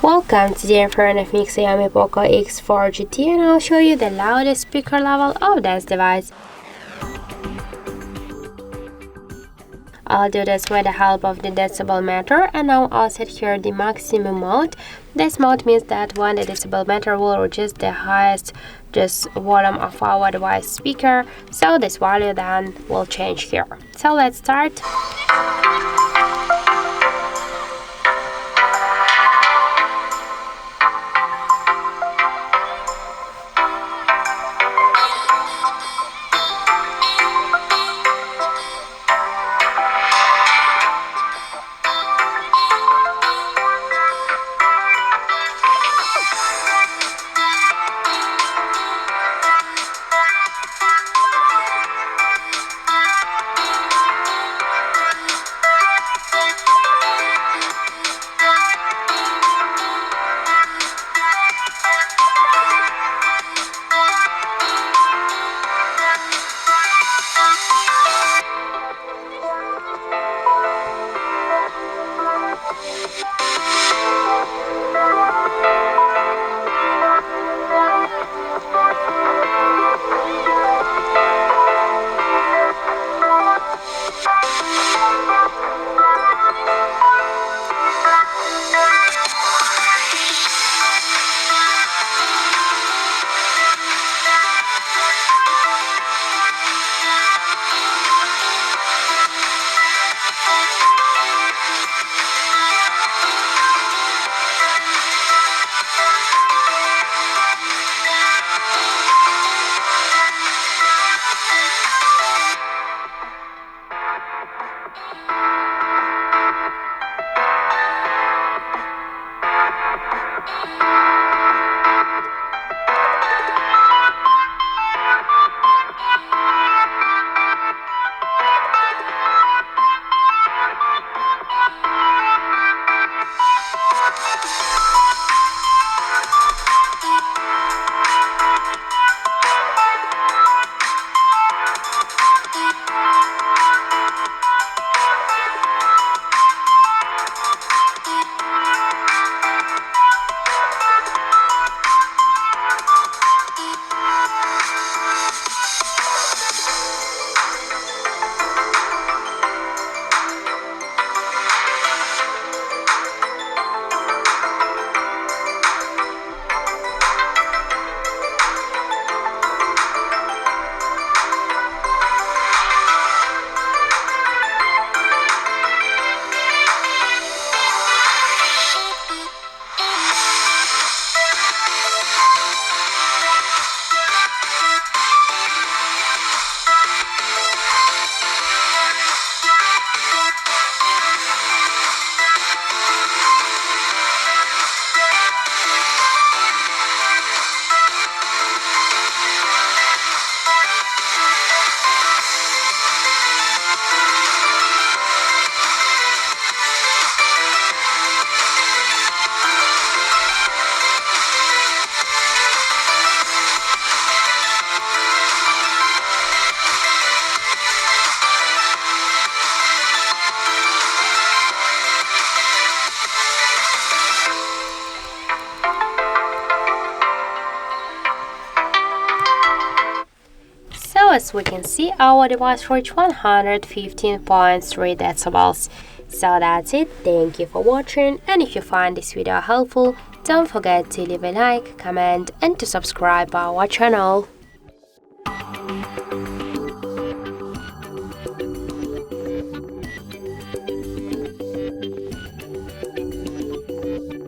Welcome, today in front of me Xiaomi Poco X4 GT, and I'll show you the loudest speaker level of this device. I'll do this with the help of the decibel meter, and now I'll set here the maximum mode. This mode means that when the decibel meter will reach the highest volume of our device speaker, so this value then will change here. So let's start. So as we can see, our device reached 115.3 decibels. So that's it. Thank you for watching, and if you find this video helpful, don't forget to leave a like, comment and to subscribe our channel.